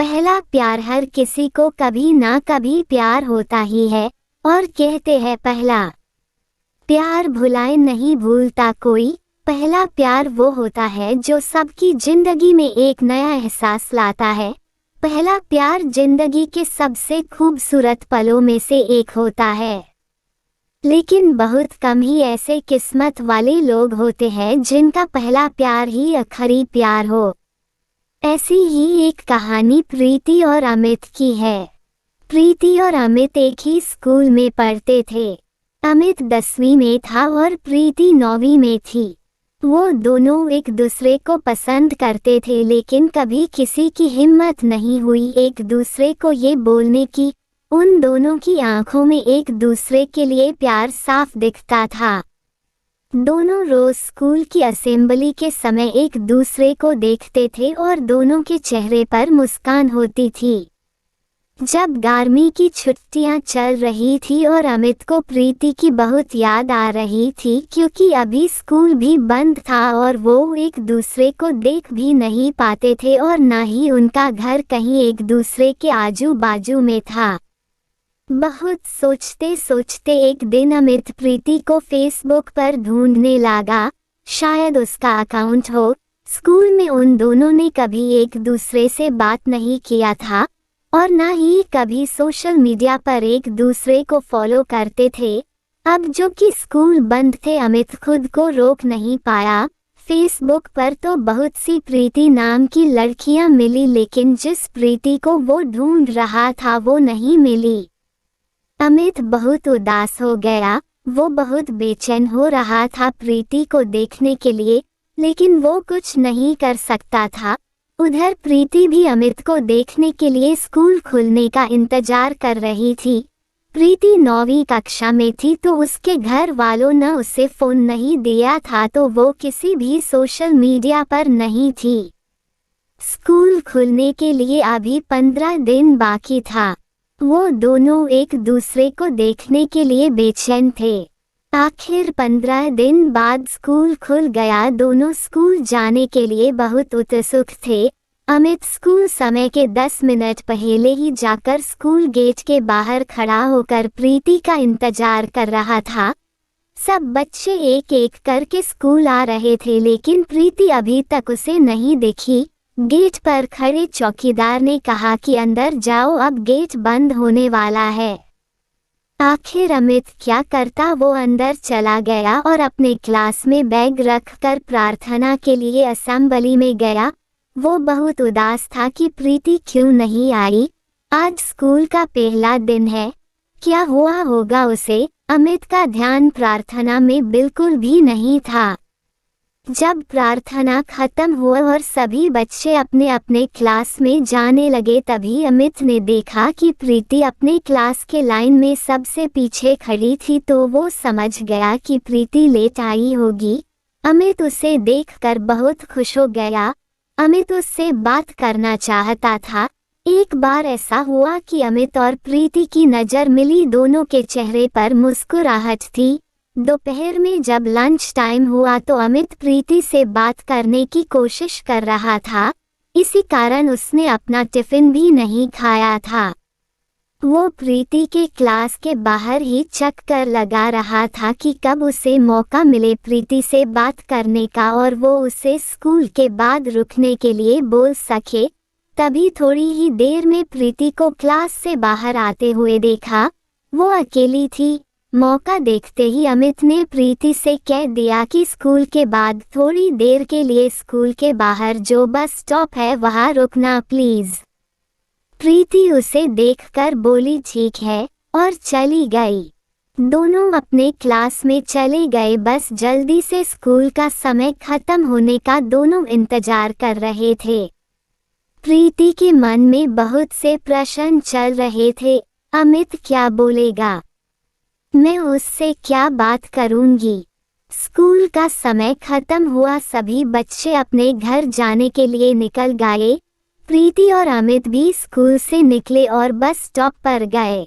पहला प्यार हर किसी को कभी ना कभी प्यार होता ही है, और कहते हैं पहला प्यार भुलाए नहीं भूलता कोई। पहला प्यार वो होता है जो सबकी जिंदगी में एक नया एहसास लाता है। पहला प्यार जिंदगी के सबसे खूबसूरत पलों में से एक होता है, लेकिन बहुत कम ही ऐसे किस्मत वाले लोग होते हैं जिनका पहला प्यार ही आखिरी प्यार हो। ऐसी ही एक कहानी प्रीति और अमित की है। प्रीति और अमित एक ही स्कूल में पढ़ते थे। अमित 10वीं में था और प्रीति 9वीं में थी। वो दोनों एक दूसरे को पसंद करते थे, लेकिन कभी किसी की हिम्मत नहीं हुई एक दूसरे को ये बोलने की। उन दोनों की आंखों में एक दूसरे के लिए प्यार साफ दिखता था। दोनों रोज स्कूल की असेंबली के समय एक दूसरे को देखते थे और दोनों के चेहरे पर मुस्कान होती थी। जब गर्मी की छुट्टियां चल रही थी और अमित को प्रीति की बहुत याद आ रही थी, क्योंकि अभी स्कूल भी बंद था और वो एक दूसरे को देख भी नहीं पाते थे और न ही उनका घर कहीं एक दूसरे के आजू बाजू में था। बहुत सोचते सोचते एक दिन अमित प्रीति को फेसबुक पर ढूंढने लगा, शायद उसका अकाउंट हो। स्कूल में उन दोनों ने कभी एक दूसरे से बात नहीं किया था और न ही कभी सोशल मीडिया पर एक दूसरे को फॉलो करते थे। अब जो कि स्कूल बंद थे, अमित खुद को रोक नहीं पाया। फेसबुक पर तो बहुत सी प्रीति नाम की लड़कियां मिली, लेकिन जिस प्रीति को वो ढूंढ रहा था वो नहीं मिली। अमित बहुत उदास हो गया। वो बहुत बेचैन हो रहा था प्रीति को देखने के लिए, लेकिन वो कुछ नहीं कर सकता था। उधर प्रीति भी अमित को देखने के लिए स्कूल खुलने का इंतजार कर रही थी। प्रीति 9वीं कक्षा में थी तो उसके घर वालों ने उसे फोन नहीं दिया था, तो वो किसी भी सोशल मीडिया पर नहीं थी। स्कूल खुलने के लिए अभी 15 दिन बाकी था। वो दोनों एक दूसरे को देखने के लिए बेचैन थे। आखिर 15 दिन बाद स्कूल खुल गया। दोनों स्कूल जाने के लिए बहुत उत्सुक थे। अमित स्कूल समय के 10 मिनट पहले ही जाकर स्कूल गेट के बाहर खड़ा होकर प्रीति का इंतजार कर रहा था। सब बच्चे एक एक करके स्कूल आ रहे थे, लेकिन प्रीति अभी तक उसे नहीं दिखी। गेट पर खड़े चौकीदार ने कहा कि अंदर जाओ, अब गेट बंद होने वाला है। आखिर अमित क्या करता, वो अंदर चला गया और अपने क्लास में बैग रखकर प्रार्थना के लिए असेंबली में गया। वो बहुत उदास था कि प्रीति क्यों नहीं आई। आज स्कूल का पहला दिन है, क्या हुआ होगा उसे। अमित का ध्यान प्रार्थना में बिल्कुल भी नहीं था। जब प्रार्थना खत्म हुआ और सभी बच्चे अपने अपने क्लास में जाने लगे, तभी अमित ने देखा कि प्रीति अपने क्लास के लाइन में सबसे पीछे खड़ी थी, तो वो समझ गया कि प्रीति लेट आई होगी। अमित उसे देखकर बहुत खुश हो गया। अमित उससे बात करना चाहता था। एक बार ऐसा हुआ कि अमित और प्रीति की नज़र मिली। दोनों के चेहरे पर मुस्कुराहट थी। दोपहर में जब लंच टाइम हुआ तो अमित प्रीति से बात करने की कोशिश कर रहा था, इसी कारण उसने अपना टिफिन भी नहीं खाया था। वो प्रीति के क्लास के बाहर ही चक्कर लगा रहा था कि कब उसे मौका मिले प्रीति से बात करने का और वो उसे स्कूल के बाद रुकने के लिए बोल सके। तभी थोड़ी ही देर में प्रीति को क्लास से बाहर आते हुए देखा। वो अकेली थी। मौका देखते ही अमित ने प्रीति से कह दिया कि स्कूल के बाद थोड़ी देर के लिए स्कूल के बाहर जो बस स्टॉप है वहां रुकना प्लीज। प्रीति उसे देखकर बोली ठीक है और चली गई। दोनों अपने क्लास में चले गए। बस जल्दी से स्कूल का समय खत्म होने का दोनों इंतजार कर रहे थे। प्रीति के मन में बहुत से प्रश्न चल रहे थे। अमित क्या बोलेगा, मैं उससे क्या बात करूंगी। स्कूल का समय खत्म हुआ। सभी बच्चे अपने घर जाने के लिए निकल गए। प्रीति और अमित भी स्कूल से निकले और बस स्टॉप पर गए।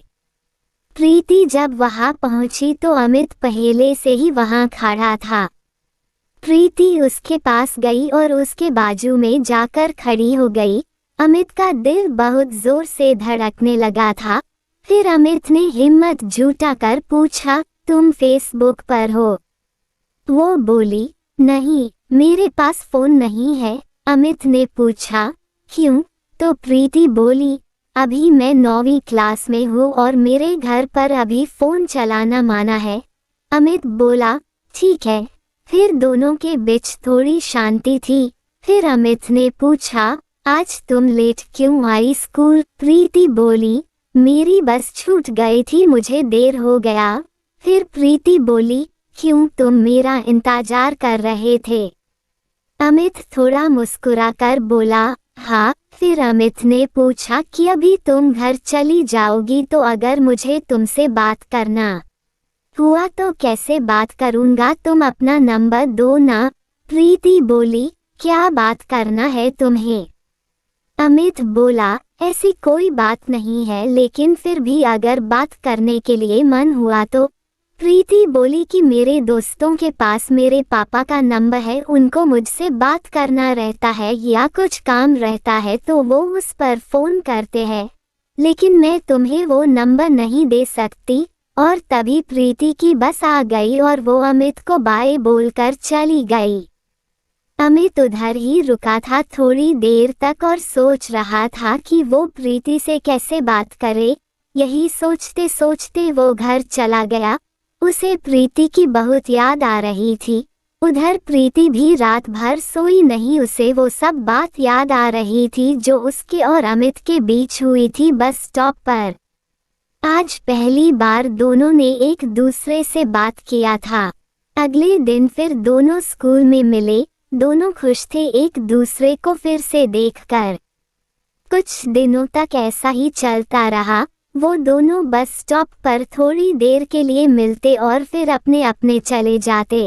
प्रीति जब वहां पहुंची तो अमित पहले से ही वहां खड़ा था। प्रीति उसके पास गई और उसके बाजू में जाकर खड़ी हो गई। अमित का दिल बहुत जोर से धड़कने लगा था। फिर अमित ने हिम्मत जुटाकर पूछा, तुम फेसबुक पर हो? वो बोली, नहीं, मेरे पास फोन नहीं है। अमित ने पूछा, क्यों? तो प्रीति बोली, अभी मैं 9वीं क्लास में हूँ और मेरे घर पर अभी फोन चलाना माना है। अमित बोला, ठीक है। फिर दोनों के बीच थोड़ी शांति थी। फिर अमित ने पूछा, आज तुम लेट क्यों आई स्कूल? प्रीति बोली, मेरी बस छूट गई थी, मुझे देर हो गया। फिर प्रीति बोली, क्यों, तुम मेरा इंतजार कर रहे थे? अमित थोड़ा मुस्कुराकर बोला, हाँ। फिर अमित ने पूछा कि अभी तुम घर चली जाओगी तो अगर मुझे तुमसे बात करना हुआ तो कैसे बात करूँगा? तुम अपना नंबर दो ना। प्रीति बोली, क्या बात करना है तुम्हें? अमित बोला, ऐसी कोई बात नहीं है, लेकिन फिर भी अगर बात करने के लिए मन हुआ तो। प्रीति बोली कि मेरे दोस्तों के पास मेरे पापा का नंबर है, उनको मुझसे बात करना रहता है या कुछ काम रहता है तो वो उस पर फ़ोन करते हैं, लेकिन मैं तुम्हें वो नंबर नहीं दे सकती। और तभी प्रीति की बस आ गई और वो अमित को बाय बोलकर चली गई। अमित उधर ही रुका था थोड़ी देर तक और सोच रहा था कि वो प्रीति से कैसे बात करे। यही सोचते सोचते वो घर चला गया। उसे प्रीति की बहुत याद आ रही थी। उधर प्रीति भी रात भर सोई नहीं, उसे वो सब बात याद आ रही थी जो उसके और अमित के बीच हुई थी बस स्टॉप पर। आज पहली बार दोनों ने एक दूसरे से बात किया था। अगले दिन फिर दोनों स्कूल में मिले। दोनों खुश थे एक दूसरे को फिर से देखकर। कुछ दिनों तक ऐसा ही चलता रहा। वो दोनों बस स्टॉप पर थोड़ी देर के लिए मिलते और फिर अपने अपने चले जाते।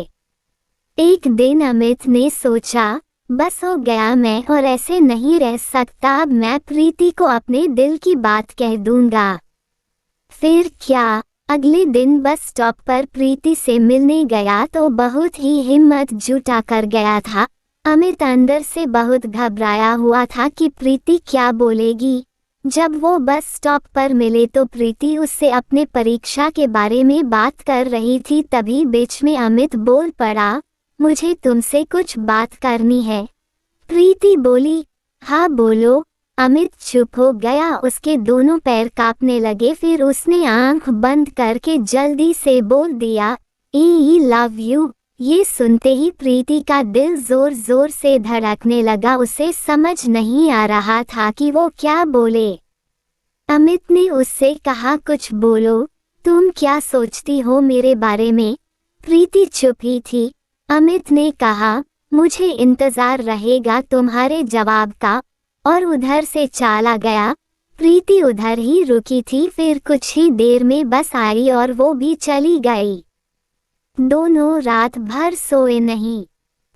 एक दिन अमित ने सोचा, बस हो गया, मैं और ऐसे नहीं रह सकता, अब मैं प्रीति को अपने दिल की बात कह दूंगा। फिर क्या, अगले दिन बस स्टॉप पर प्रीति से मिलने गया तो बहुत ही हिम्मत जुटा कर गया था। अमित अंदर से बहुत घबराया हुआ था कि प्रीति क्या बोलेगी। जब वो बस स्टॉप पर मिले तो प्रीति उससे अपने परीक्षा के बारे में बात कर रही थी। तभी बीच में अमित बोल पड़ा, मुझे तुमसे कुछ बात करनी है। प्रीति बोली, हाँ बोलो। अमित चुप हो गया, उसके दोनों पैर कांपने लगे। फिर उसने आंख बंद करके जल्दी से बोल दिया, आई लव यू। ये सुनते ही प्रीति का दिल जोर जोर से धड़कने लगा। उसे समझ नहीं आ रहा था कि वो क्या बोले। अमित ने उससे कहा, कुछ बोलो, तुम क्या सोचती हो मेरे बारे में? प्रीति चुप ही थी। अमित ने कहा, मुझे इंतजार रहेगा तुम्हारे जवाब का, और उधर से चला गया। प्रीति उधर ही रुकी थी। फिर कुछ ही देर में बस आई और वो भी चली गई। दोनों रात भर सोए नहीं।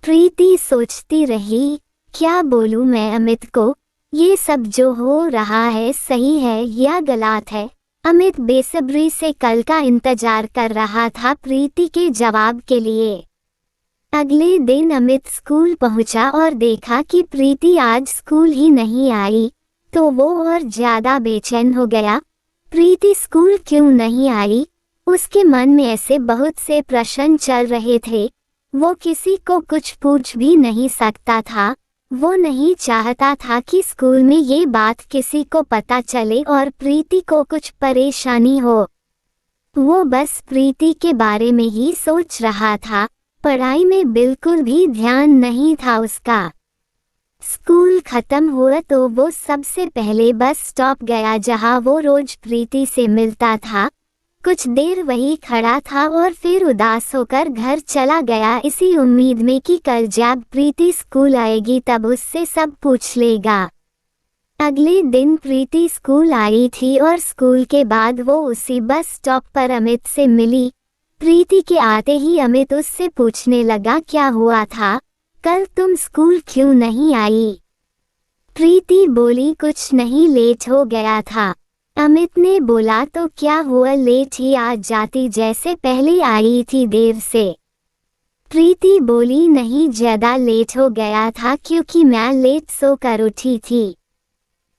प्रीति सोचती रही, क्या बोलूं मैं अमित को? ये सब जो हो रहा है सही है या गलत है? अमित बेसब्री से कल का इंतजार कर रहा था प्रीति के जवाब के लिए। अगले दिन अमित स्कूल पहुंचा और देखा कि प्रीति आज स्कूल ही नहीं आई, तो वो और ज्यादा बेचैन हो गया। प्रीति स्कूल क्यों नहीं आई? उसके मन में ऐसे बहुत से प्रश्न चल रहे थे। वो किसी को कुछ पूछ भी नहीं सकता था। वो नहीं चाहता था कि स्कूल में ये बात किसी को पता चले और प्रीति को कुछ परेशानी हो। वो बस प्रीति के बारे में ही सोच रहा था। पढ़ाई में बिल्कुल भी ध्यान नहीं था उसका। स्कूल खत्म हुआ तो वो सबसे पहले बस स्टॉप गया जहां वो रोज प्रीति से मिलता था। कुछ देर वहीं खड़ा था और फिर उदास होकर घर चला गया, इसी उम्मीद में कि कल जब प्रीति स्कूल आएगी तब उससे सब पूछ लेगा। अगले दिन प्रीति स्कूल आई थी और स्कूल के बाद वो उसी बस स्टॉप पर अमित से मिली। प्रीति के आते ही अमित उससे पूछने लगा, क्या हुआ था? कल तुम स्कूल क्यों नहीं आई? प्रीति बोली, कुछ नहीं, लेट हो गया था। अमित ने बोला, तो क्या हुआ, लेट ही आ जाती, जैसे पहले आई थी देर से। प्रीति बोली, नहीं, ज्यादा लेट हो गया था क्योंकि मैं लेट सोकर उठी थी।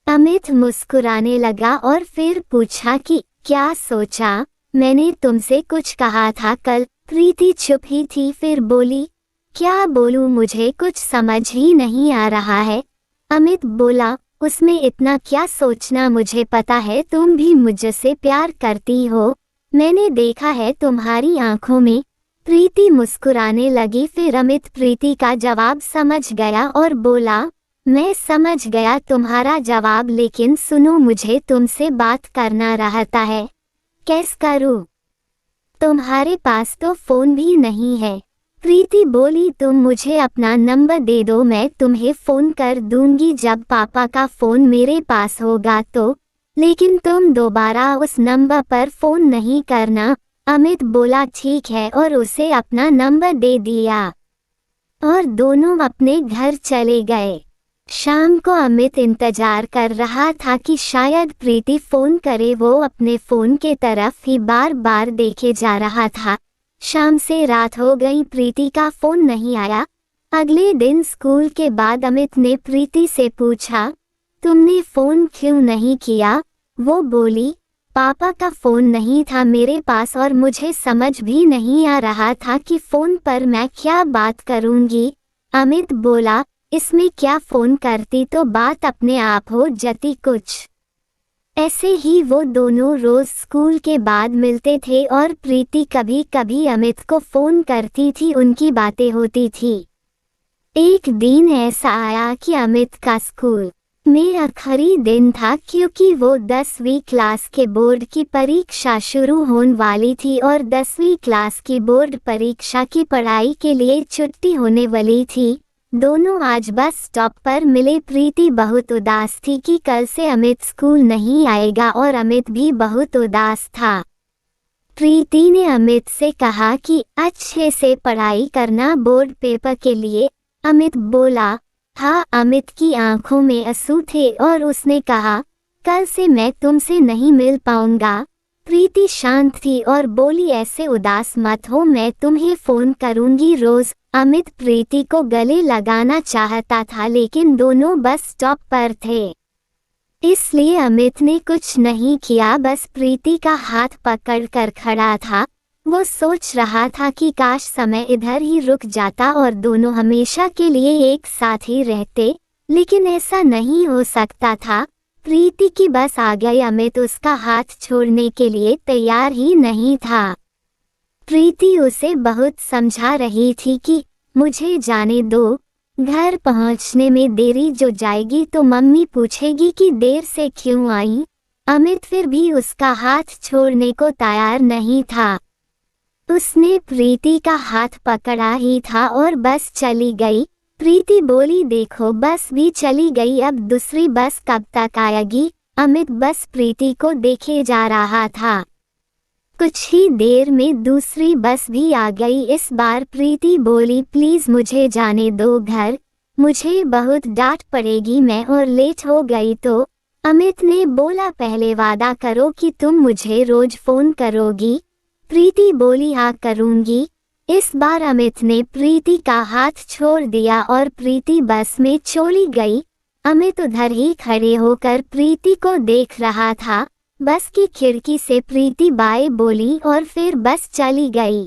अमित मुस्कुराने लगा और फिर पूछा कि क्या सोचा? मैंने तुमसे कुछ कहा था कल। प्रीति चुप ही थी, फिर बोली, क्या बोलूं, मुझे कुछ समझ ही नहीं आ रहा है। अमित बोला, उसमें इतना क्या सोचना, मुझे पता है तुम भी मुझसे प्यार करती हो, मैंने देखा है तुम्हारी आंखों में। प्रीति मुस्कुराने लगी, फिर अमित प्रीति का जवाब समझ गया और बोला, मैं समझ गया तुम्हारा जवाब, लेकिन सुनो, मुझे तुमसे बात करना रहता है। कैसे करूं? तुम्हारे पास तो फोन भी नहीं है। प्रीति बोली, तुम मुझे अपना नंबर दे दो, मैं तुम्हें फोन कर दूंगी जब पापा का फोन मेरे पास होगा तो, लेकिन तुम दोबारा उस नंबर पर फोन नहीं करना। अमित बोला, ठीक है, और उसे अपना नंबर दे दिया और दोनों अपने घर चले गए। शाम को अमित इंतजार कर रहा था कि शायद प्रीति फोन करे, वो अपने फोन के तरफ ही बार बार देखे जा रहा था। शाम से रात हो गई, प्रीति का फोन नहीं आया। अगले दिन स्कूल के बाद अमित ने प्रीति से पूछा, तुमने फोन क्यों नहीं किया? वो बोली, पापा का फोन नहीं था मेरे पास और मुझे समझ भी नहीं आ रहा था कि फोन पर मैं क्या बात करूंगी। अमित बोला, इसमें क्या, फोन करती तो बात अपने आप हो जाती कुछ। ऐसे ही वो दोनों रोज स्कूल के बाद मिलते थे और प्रीति कभी कभी अमित को फोन करती थी, उनकी बातें होती थी। एक दिन ऐसा आया कि अमित का स्कूल में आखिरी दिन था, क्योंकि वो 10वीं क्लास के बोर्ड की परीक्षा शुरू होने वाली थी और 10वीं क्लास की बोर्ड परीक्षा की पढ़ाई के लिए छुट्टी होने वाली थी। दोनों आज बस स्टॉप पर मिले। प्रीति बहुत उदास थी कि कल से अमित स्कूल नहीं आएगा और अमित भी बहुत उदास था। प्रीति ने अमित से कहा कि अच्छे से पढ़ाई करना बोर्ड पेपर के लिए। अमित बोला, हाँ। अमित की आंखों में आंसू थे और उसने कहा, कल से मैं तुमसे नहीं मिल पाऊंगा। प्रीति शांत थी और बोली, ऐसे उदास मत हो, मैं तुम्हें फोन करूंगी रोज। अमित प्रीति को गले लगाना चाहता था, लेकिन दोनों बस स्टॉप पर थे, इसलिए अमित ने कुछ नहीं किया, बस प्रीति का हाथ पकड़कर खड़ा था। वो सोच रहा था कि काश समय इधर ही रुक जाता और दोनों हमेशा के लिए एक साथ ही रहते, लेकिन ऐसा नहीं हो सकता था। प्रीति की बस आ गई, अमित उसका हाथ छोड़ने के लिए तैयार ही नहीं था। प्रीति उसे बहुत समझा रही थी कि मुझे जाने दो, घर पहुंचने में देरी जो जाएगी तो मम्मी पूछेगी कि देर से क्यों आई। अमित फिर भी उसका हाथ छोड़ने को तैयार नहीं था। उसने प्रीति का हाथ पकड़ा ही था और बस चली गई। प्रीति बोली, देखो बस भी चली गई, अब दूसरी बस कब तक आएगी? अमित बस प्रीति को देखे जा रहा था। कुछ ही देर में दूसरी बस भी आ गई। इस बार प्रीति बोली, प्लीज मुझे जाने दो घर, मुझे बहुत डांट पड़ेगी मैं और लेट हो गई तो। अमित ने बोला, पहले वादा करो कि तुम मुझे रोज फोन करोगी। प्रीति बोली, हाँ करूंगी। इस बार अमित ने प्रीति का हाथ छोड़ दिया और प्रीति बस में चली गई। अमित उधर ही खड़े होकर प्रीति को देख रहा था। बस की खिड़की से प्रीति बाय बोली और फिर बस चली गई।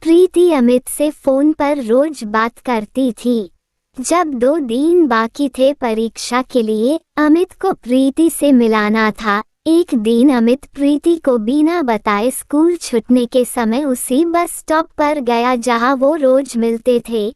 प्रीति अमित से फोन पर रोज बात करती थी। जब 2 दिन बाकी थे परीक्षा के लिए, अमित को प्रीति से मिलाना था। एक दिन अमित प्रीति को बिना बताए स्कूल छूटने के समय उसी बस स्टॉप पर गया जहां वो रोज मिलते थे।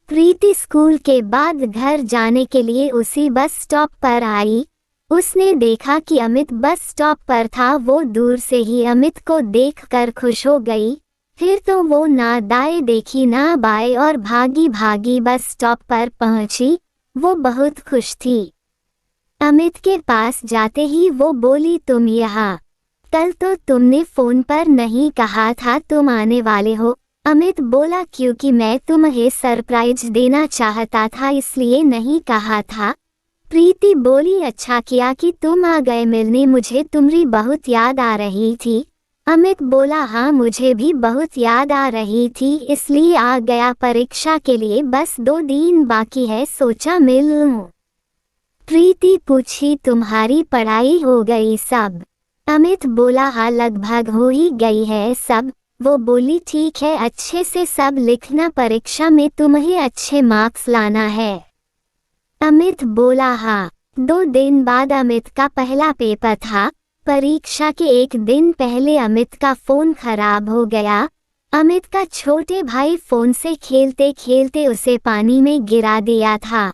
प्रीति स्कूल के बाद घर जाने के लिए उसी बस स्टॉप पर आई। उसने देखा कि अमित बस स्टॉप पर था। वो दूर से ही अमित को देखकर खुश हो गई। फिर तो वो ना दाएं देखी ना बाएं और भागी भागी बस स्टॉप पर पहुंची। वो बहुत खुश थी। अमित के पास जाते ही वो बोली, तुम यहाँ? कल तो तुमने फोन पर नहीं कहा था तुम आने वाले हो। अमित बोला, क्योंकि मैं तुम्हें सरप्राइज देना चाहता था इसलिए नहीं कहा था। प्रीति बोली, अच्छा किया कि तुम आ गए मिलने, मुझे तुम्हारी बहुत याद आ रही थी। अमित बोला, हाँ मुझे भी बहुत याद आ रही थी इसलिए आ गया। परीक्षा के लिए बस 2 दिन बाकी है, सोचा मिल लूं। प्रीति पूछी, तुम्हारी पढ़ाई हो गई सब? अमित बोला, हाँ लगभग हो ही गई है सब। वो बोली, ठीक है, अच्छे से सब लिखना, परीक्षा में तुम्हें अच्छे मार्क्स लाना है। अमित बोला, हाँ। 2 दिन बाद अमित का पहला पेपर था। परीक्षा के एक दिन पहले अमित का फोन खराब हो गया। अमित का छोटे भाई फोन से खेलते खेलते उसे पानी में गिरा दिया था।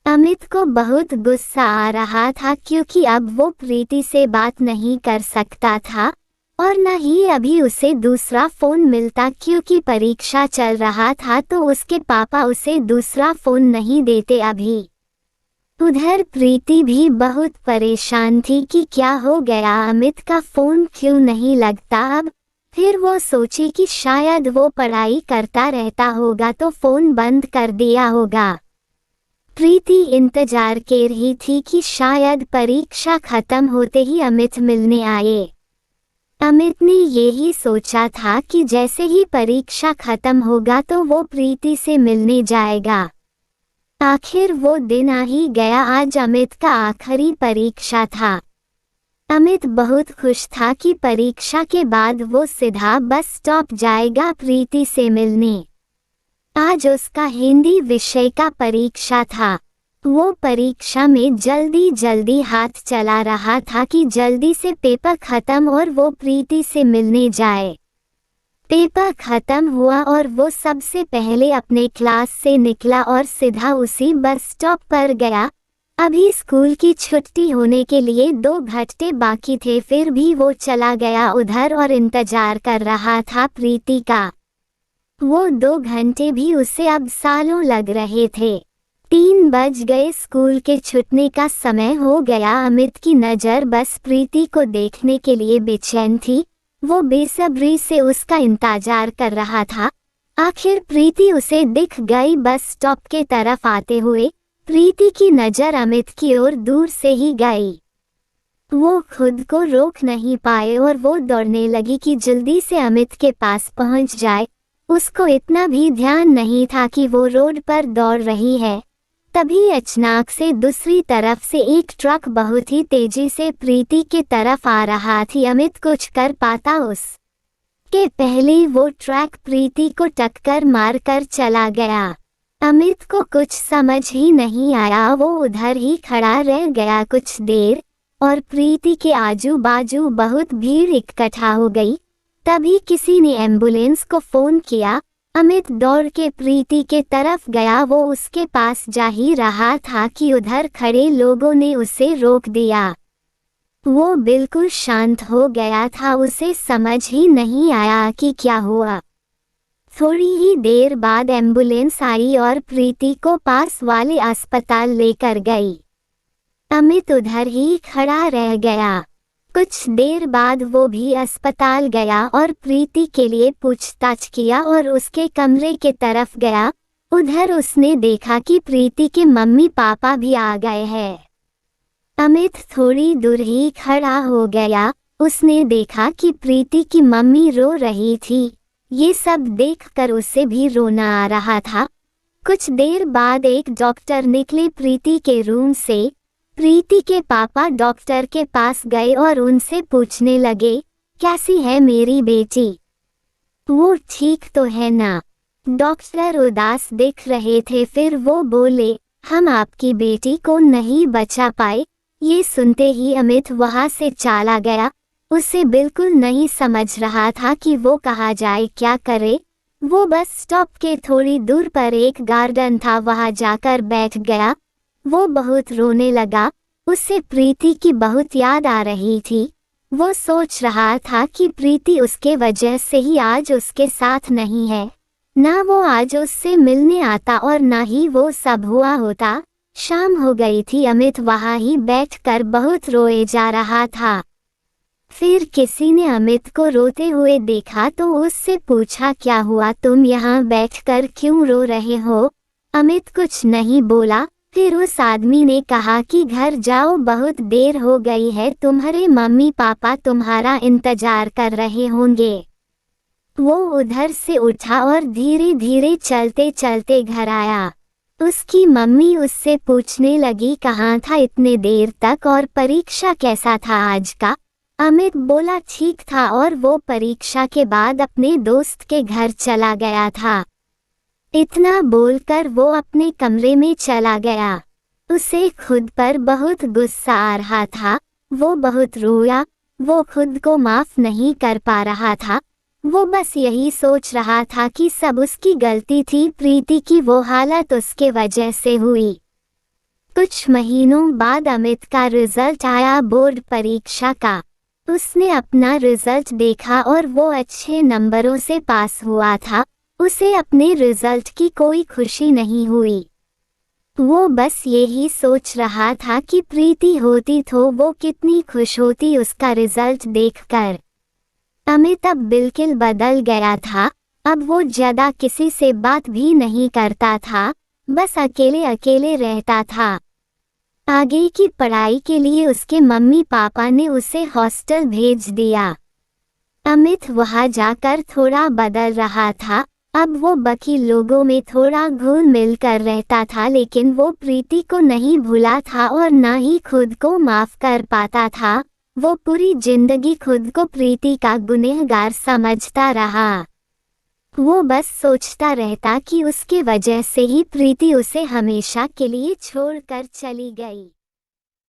अमित को बहुत गुस्सा आ रहा था क्योंकि अब वो प्रीति से बात नहीं कर सकता था और न ही अभी उसे दूसरा फोन मिलता क्योंकि परीक्षा चल रहा था, तो उसके पापा उसे दूसरा फोन नहीं देते अभी। उधर प्रीति भी बहुत परेशान थी कि क्या हो गया, अमित का फोन क्यों नहीं लगता अब। फिर वो सोची कि शायद वो पढ़ाई करता रहता होगा तो फोन बंद कर दिया होगा। प्रीति इंतजार कर रही थी कि शायद परीक्षा खत्म होते ही अमित मिलने आए। अमित ने यही सोचा था कि जैसे ही परीक्षा खत्म होगा तो वो प्रीति से मिलने जाएगा। आखिर वो दिन आ ही गया। आज अमित का आखिरी परीक्षा था। अमित बहुत खुश था कि परीक्षा के बाद वो सीधा बस स्टॉप जाएगा प्रीति से मिलने। आज उसका हिंदी विषय का परीक्षा था। वो परीक्षा में जल्दी जल्दी हाथ चला रहा था कि जल्दी से पेपर खत्म और वो प्रीति से मिलने जाए। पेपर खत्म हुआ और वो सबसे पहले अपने क्लास से निकला और सीधा उसी बस स्टॉप पर गया। अभी स्कूल की छुट्टी होने के लिए 2 घंटे बाकी थे, फिर भी वो चला गया उधर और इंतजार कर रहा था प्रीति का। वो 2 घंटे भी उसे अब सालों लग रहे थे। 3 बज गए, स्कूल के छूटने का समय हो गया। अमित की नज़र बस प्रीति को देखने के लिए बेचैन थी। वो बेसब्री से उसका इंतजार कर रहा था। आखिर प्रीति उसे दिख गई बस स्टॉप के तरफ आते हुए। प्रीति की नज़र अमित की ओर दूर से ही गई। वो खुद को रोक नहीं पाए और वो दौड़ने लगी कि जल्दी से अमित के पास पहुंच जाए। उसको इतना भी ध्यान नहीं था कि वो रोड पर दौड़ रही है। तभी अचानक से दूसरी तरफ से एक ट्रक बहुत ही तेजी से प्रीति के तरफ आ रहा थी। अमित कुछ कर पाता उसके पहले वो ट्रक प्रीति को टक्कर मारकर चला गया। अमित को कुछ समझ ही नहीं आया। वो उधर ही खड़ा रह गया कुछ देर और प्रीति के आजू बाजू बहुत भीड़ इकट्ठा हो गई। तभी किसी ने एम्बुलेंस को फोन किया। अमित दौड़ के प्रीति के तरफ गया। वो उसके पास जा ही रहा था कि उधर खड़े लोगों ने उसे रोक दिया। वो बिल्कुल शांत हो गया था। उसे समझ ही नहीं आया कि क्या हुआ। थोड़ी ही देर बाद एम्बुलेंस आई और प्रीति को पास वाले अस्पताल लेकर गई। अमित उधर ही खड़ा रह गया। कुछ देर बाद वो भी अस्पताल गया और प्रीति के लिए पूछताछ किया और उसके कमरे के तरफ गया। उधर उसने देखा कि प्रीति के मम्मी पापा भी आ गए हैं। अमित थोड़ी दूर ही खड़ा हो गया। उसने देखा कि प्रीति की मम्मी रो रही थी। ये सब देखकर उसे भी रोना आ रहा था। कुछ देर बाद एक डॉक्टर निकले प्रीति के रूम से। प्रीति के पापा डॉक्टर के पास गए और उनसे पूछने लगे, कैसी है मेरी बेटी? वो ठीक तो है ना? डॉक्टर उदास दिख रहे थे। फिर वो बोले, हम आपकी बेटी को नहीं बचा पाए। ये सुनते ही अमित वहां से चला गया। उसे बिल्कुल नहीं समझ रहा था कि वो कहाँ जाए, क्या करे। वो बस स्टॉप के थोड़ी दूर पर एक गार्डन था, वहां जाकर बैठ गया। वो बहुत रोने लगा। उसे प्रीति की बहुत याद आ रही थी। वो सोच रहा था कि प्रीति उसके वजह से ही आज उसके साथ नहीं है। ना वो आज उससे मिलने आता और ना ही वो सब हुआ होता। शाम हो गई थी। अमित वहां ही बैठकर बहुत रोए जा रहा था। फिर किसी ने अमित को रोते हुए देखा तो उससे पूछा, क्या हुआ, तुम यहाँ बैठकर क्यों रो रहे हो? अमित कुछ नहीं बोला। फिर उस आदमी ने कहा कि घर जाओ, बहुत देर हो गई है, तुम्हारे मम्मी पापा तुम्हारा इंतजार कर रहे होंगे। वो उधर से उठा और धीरे धीरे चलते चलते घर आया। उसकी मम्मी उससे पूछने लगी कहाँ था इतने देर तक और परीक्षा कैसा था आज का। अमित बोला ठीक था और वो परीक्षा के बाद अपने दोस्त के घर चला गया था। इतना बोलकर वो अपने कमरे में चला गया। उसे खुद पर बहुत गुस्सा आ रहा था। वो बहुत रोया। वो खुद को माफ नहीं कर पा रहा था। वो बस यही सोच रहा था कि सब उसकी गलती थी, प्रीति की वो हालत उसके वजह से हुई। कुछ महीनों बाद अमित का रिजल्ट आया बोर्ड परीक्षा का। उसने अपना रिजल्ट देखा और वो अच्छे नंबरों से पास हुआ था। उसे अपने रिजल्ट की कोई खुशी नहीं हुई। वो बस यही सोच रहा था कि प्रीति होती तो वो कितनी खुश होती उसका रिजल्ट देखकर। अमित अब बिल्कुल बदल गया था। अब वो ज्यादा किसी से बात भी नहीं करता था, बस अकेले अकेले रहता था। आगे की पढ़ाई के लिए उसके मम्मी पापा ने उसे हॉस्टल भेज दिया। अमित वहां जाकर थोड़ा बदल रहा था। अब वो बाकी लोगों में थोड़ा घुल मिल कर रहता था, लेकिन वो प्रीति को नहीं भूला था और ना ही खुद को माफ कर पाता था। वो पूरी जिंदगी खुद को प्रीति का गुनहगार समझता रहा। वो बस सोचता रहता कि उसके वजह से ही प्रीति उसे हमेशा के लिए छोड़कर चली गई।